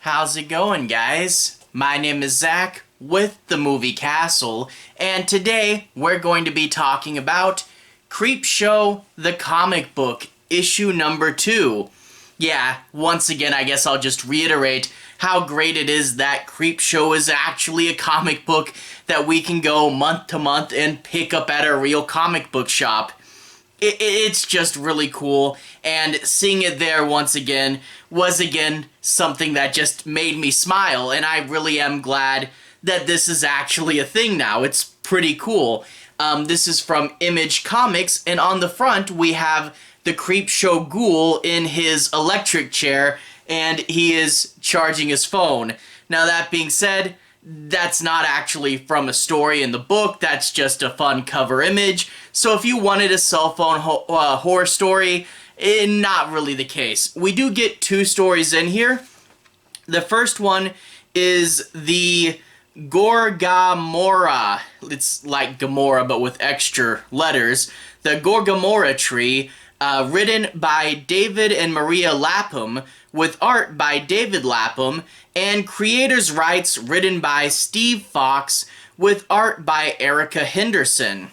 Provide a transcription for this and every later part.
How's it going, guys? My name is Zach with the Movie Castle, and today we're going to be talking about Creepshow the comic book, issue number 2. Yeah, once again, I guess I'll just reiterate how great it is that Creepshow is actually a comic book that we can go month to month and pick up at a real comic book shop. It's just really cool, and seeing it there once again was something that just made me smile, and I really am glad that this is actually a thing now. It's pretty cool. This is from Image Comics, and on the front we have the Creepshow ghoul in his electric chair, and he is charging his phone. Now, that being said, that's not actually from a story in the book. That's just a fun cover image. So if you wanted a cell phone horror story, not really the case. We do get 2 stories in here. The first one is the Gorgahmorahh. It's like Gomorrah, but with extra letters. The Gorgahmorahh tree, written by David and Maria Lapham, with art by David Lapham, and creators' rights written by Steve Foxe, with art by Erica Henderson.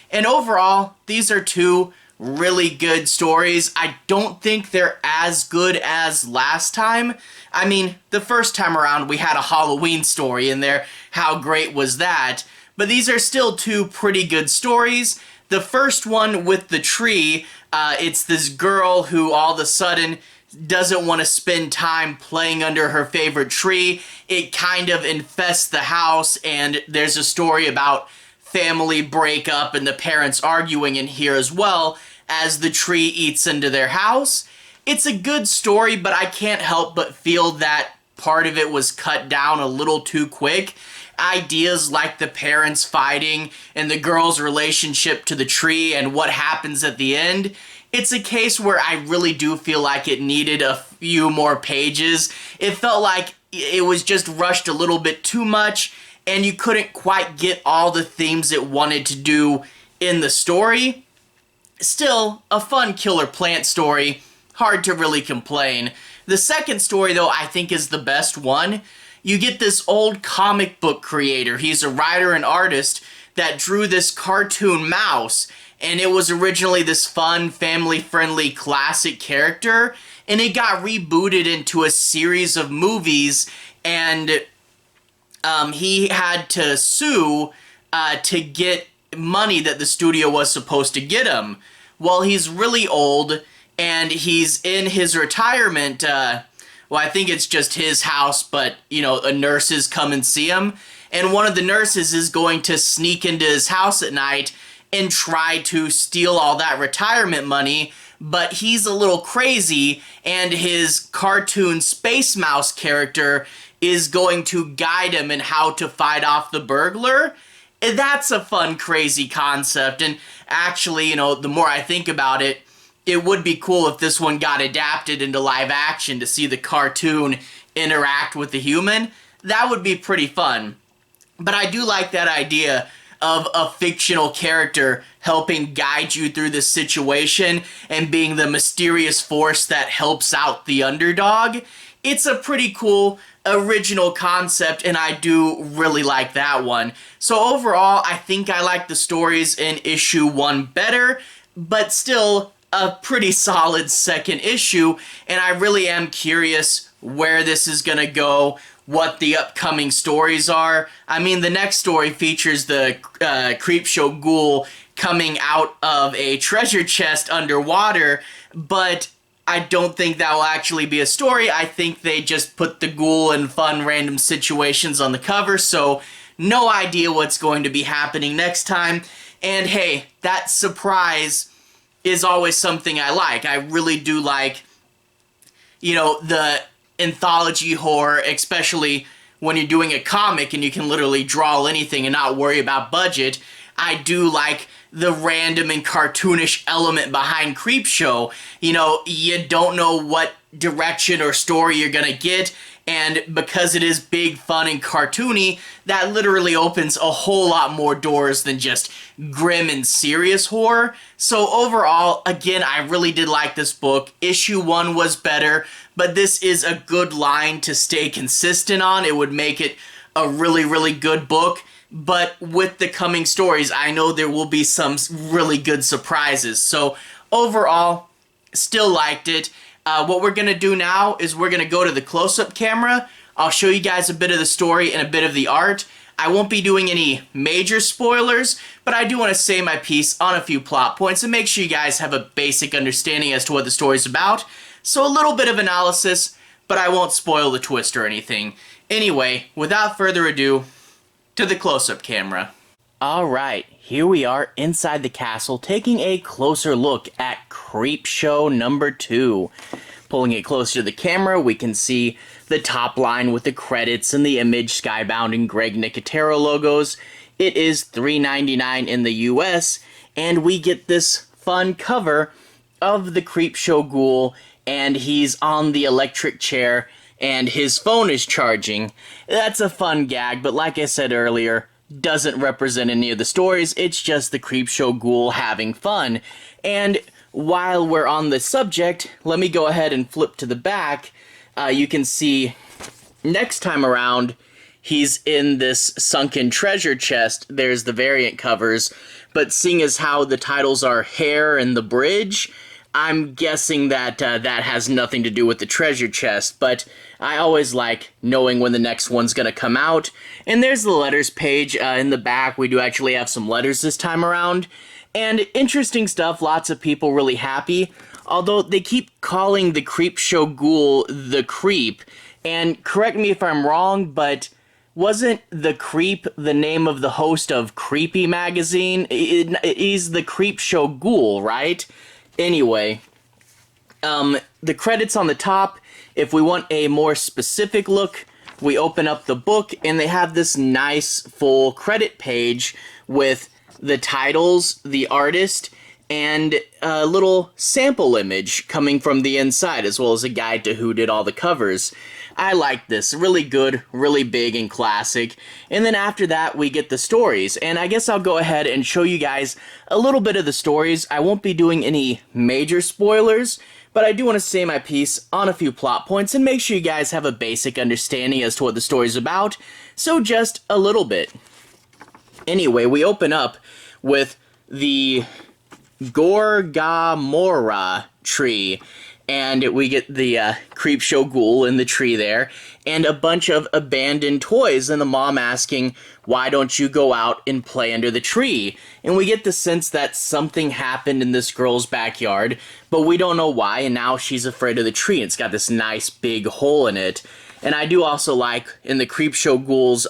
And overall, these are 2 really good stories. I don't think they're as good as last time. I mean, the first time around we had a Halloween story in there. How great was that? But these are still 2 pretty good stories. The first one with the tree, it's this girl who all of a sudden doesn't want to spend time playing under her favorite tree. It kind of infests the house, and there's a story about family breakup and the parents arguing in here as well as the tree eats into their house. It's a good story, but I can't help but feel that part of it was cut down a little too quick. Ideas like the parents fighting and the girl's relationship to the tree and what happens at the end, it's a case where I really do feel like it needed a few more pages. It felt like it was just rushed a little bit too much, and you couldn't quite get all the themes it wanted to do in the story. Still, a fun killer plant story. Hard to really complain. The second story, though, I think is the best one. You get this old comic book creator. He's a writer and artist that drew this cartoon mouse, and it was originally this fun, family-friendly classic character, and it got rebooted into a series of movies, and he had to sue to get money that the studio was supposed to get him. Well, he's really old, and he's in his retirement, well, I think it's just his house, but, you know, nurses come and see him, and one of the nurses is going to sneak into his house at night and try to steal all that retirement money, but he's a little crazy, and his cartoon Space Mouse character is going to guide him in how to fight off the burglar. And that's a fun, crazy concept, and actually, you know, the more I think about it, it would be cool if this one got adapted into live action to see the cartoon interact with the human. That would be pretty fun. But I do like that idea of a fictional character helping guide you through this situation and being the mysterious force that helps out the underdog. It's a pretty cool original concept, and I do really like that one. So overall, I think I like the stories in issue 1 better, but still a pretty solid second issue, and I really am curious where this is gonna go, what the upcoming stories are. I mean, the next story features the Creepshow ghoul coming out of a treasure chest underwater, but I don't think that will actually be a story. I think they just put the ghoul in fun random situations on the cover, so no idea what's going to be happening next time. And hey, that surprise is always something I like. I really do like, you know, the anthology horror, especially when you're doing a comic and you can literally draw anything and not worry about budget. I do like the random and cartoonish element behind Creepshow. You know, you don't know what direction or story you're gonna get, and because it is big, fun, and cartoony, that literally opens a whole lot more doors than just grim and serious horror. So overall, again, I really did like this book. Issue 1 was better, but this is a good line to stay consistent on. It would make it a really, really good book. But with the coming stories, I know there will be some really good surprises. So overall, still liked it. What we're going to do now is we're going to go to the close-up camera. I'll show you guys a bit of the story and a bit of the art. I won't be doing any major spoilers, but I do want to say my piece on a few plot points and make sure you guys have a basic understanding as to what the story's about. So a little bit of analysis, but I won't spoil the twist or anything. Anyway, without further ado, to the close-up camera. Alright, here we are inside the castle taking a closer look at Creepshow number 2. Pulling it closer to the camera, we can see the top line with the credits and the Image, Skybound, and Greg Nicotero logos. It is $3.99 in the US, and we get this fun cover of the Creepshow ghoul, and he's on the electric chair, and his phone is charging. That's a fun gag, but like I said earlier, doesn't represent any of the stories. It's just the Creepshow ghoul having fun. And while we're on the subject, let me go ahead and flip to the back. You can see next time around, he's in this sunken treasure chest. There's the variant covers, but seeing as how the titles are Hair and the Bridge, I'm guessing that that has nothing to do with the treasure chest, but I always like knowing when the next one's gonna come out. And there's the letters page in the back. We do actually have some letters this time around. And interesting stuff, lots of people really happy. Although they keep calling the Creepshow ghoul the Creep. And correct me if I'm wrong, but wasn't the Creep the name of the host of Creepy magazine? He's the Creepshow ghoul, right? Anyway, the credits on the top, if we want a more specific look, we open up the book and they have this nice full credit page with the titles, the artist, and a little sample image coming from the inside, as well as a guide to who did all the covers. I like this. Really good, really big, and classic. And then after that, we get the stories. And I guess I'll go ahead and show you guys a little bit of the stories. I won't be doing any major spoilers, but I do want to say my piece on a few plot points and make sure you guys have a basic understanding as to what the story's about. So just a little bit. Anyway, we open up with the Gorgahmorahh tree. And we get the Creepshow ghoul in the tree there, and a bunch of abandoned toys, and the mom asking, why don't you go out and play under the tree? And we get the sense that something happened in this girl's backyard, but we don't know why, and now she's afraid of the tree. It's got this nice big hole in it. And I do also like, in the Creepshow ghoul's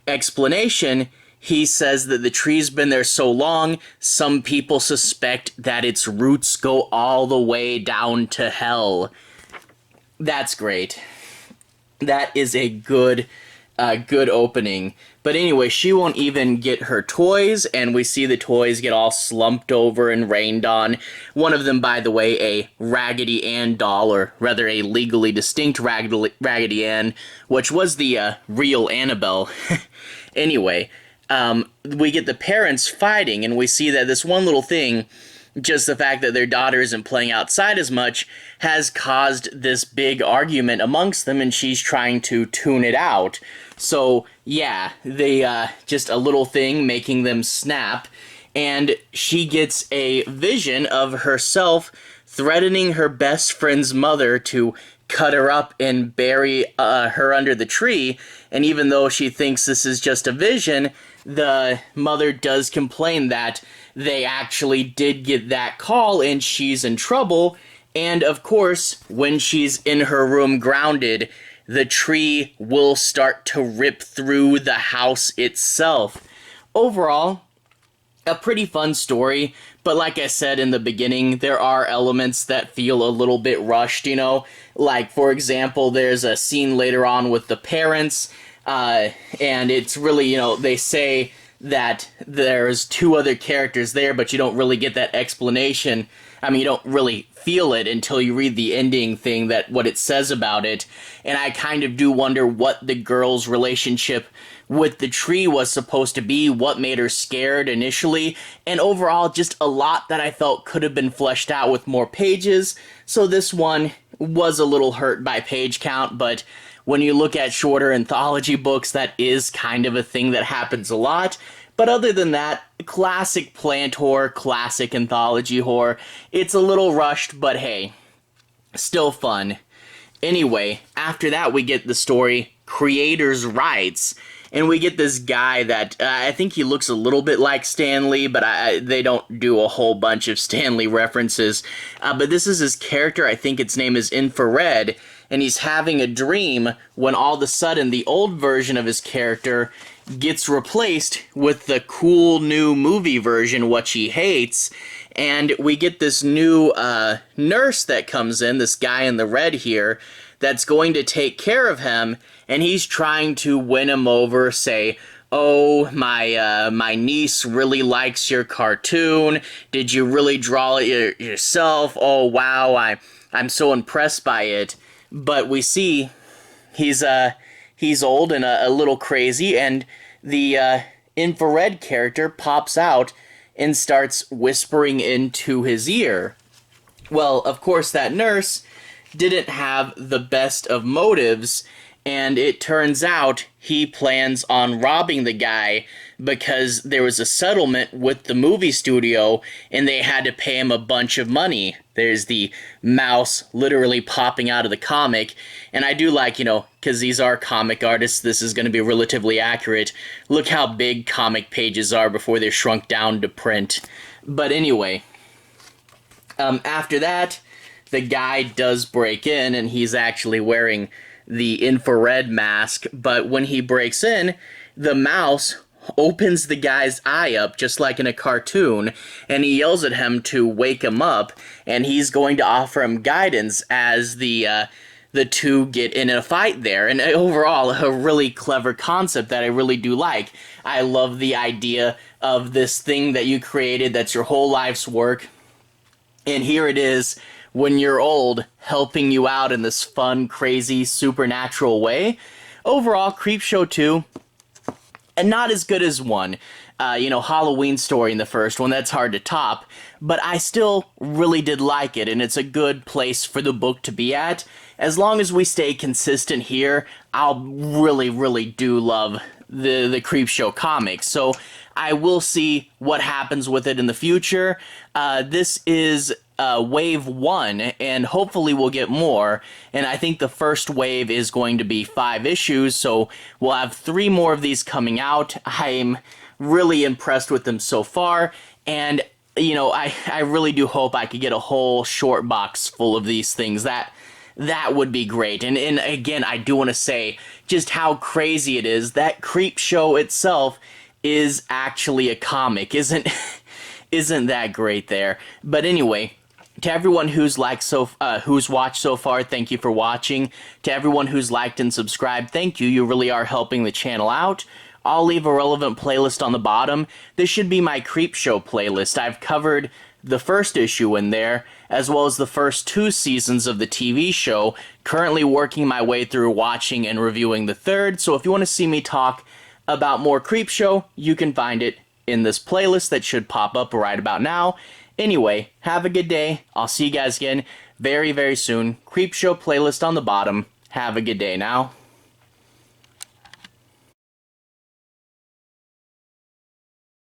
explanation, he says that the tree's been there so long, some people suspect that its roots go all the way down to hell. That's great. That is a good opening. But anyway, she won't even get her toys, and we see the toys get all slumped over and rained on. One of them, by the way, a Raggedy Ann doll, or rather a legally distinct Raggedy Ann, which was the real Annabelle. Anyway, we get the parents fighting, and we see that this one little thing, just the fact that their daughter isn't playing outside as much, has caused this big argument amongst them, and she's trying to tune it out. So, yeah, they, just a little thing making them snap, and she gets a vision of herself threatening her best friend's mother to cut her up and bury her under the tree, and even though she thinks this is just a vision, the mother does complain that they actually did get that call and she's in trouble, and of course, when she's in her room grounded, the tree will start to rip through the house itself. Overall, a pretty fun story, but like I said in the beginning, there are elements that feel a little bit rushed, you know? Like, for example, there's a scene later on with the parents, and it's really, you know, they say that there's two other characters there, but you don't really get that explanation. I mean, you don't really feel it until you read the ending thing, that what it says about it. And I kind of do wonder what the girl's relationship with the tree was supposed to be, what made her scared initially, and overall just a lot that I felt could have been fleshed out with more pages. So this one was a little hurt by page count, but when you look at shorter anthology books, that is kind of a thing that happens a lot. But other than that, classic plant horror, classic anthology horror. It's a little rushed, but hey, still fun. Anyway, after that we get the story Creators' Rights, and we get this guy that, I think he looks a little bit like Stan Lee, but they don't do a whole bunch of Stan Lee references. But this is his character, I think its name is Infrared, and he's having a dream when all of a sudden the old version of his character gets replaced with the cool new movie version, which he hates, and we get this new nurse that comes in, this guy in the red here, that's going to take care of him, and he's trying to win him over, say, oh, my niece really likes your cartoon, did you really draw it yourself, oh wow, I'm so impressed by it. But we see he's old and a little crazy, and the Infrared character pops out and starts whispering into his ear. Well, of course, that nurse didn't have the best of motives, and it turns out he plans on robbing the guy because there was a settlement with the movie studio and they had to pay him a bunch of money. There's the mouse literally popping out of the comic, and I do like, because these are comic artists, this is going to be relatively accurate. Look how big comic pages are before they're shrunk down to print. But anyway, after that, the guy does break in, and he's actually wearing the infrared mask, but when he breaks in, the mouse opens the guy's eye up just like in a cartoon, and he yells at him to wake him up, and he's going to offer him guidance as the two get in a fight there. And overall, a really clever concept that I really do like. I love the idea of this thing that you created that's your whole life's work, and here it is when you're old, helping you out in this fun, crazy, supernatural way. Overall, Creepshow 2, and not as good as 1. Halloween Story in the first one, that's hard to top, but I still really did like it, and it's a good place for the book to be at. As long as we stay consistent here, I'll really, really do love the Creepshow comics, so I will see what happens with it in the future. This is wave 1, and hopefully we'll get more, and I think the first wave is going to be 5 issues, so we'll have 3 more of these coming out. I'm really impressed with them so far, and I really do hope I could get a whole short box full of these things. That would be great. And again, I do want to say just how crazy it is that Creepshow itself is actually a comic. Isn't that great there? But anyway, to everyone who's watched so far, thank you for watching. To everyone who's liked and subscribed, thank you. You really are helping the channel out. I'll leave a relevant playlist on the bottom. This should be my Creepshow playlist. I've covered the first issue in there, as well as the first 2 seasons of the TV show. Currently working my way through watching and reviewing the third, so if you want to see me talk about more Creepshow, you can find it in this playlist that should pop up right about now. Anyway, have a good day. I'll see you guys again very, very soon. Creepshow playlist on the bottom. Have a good day now.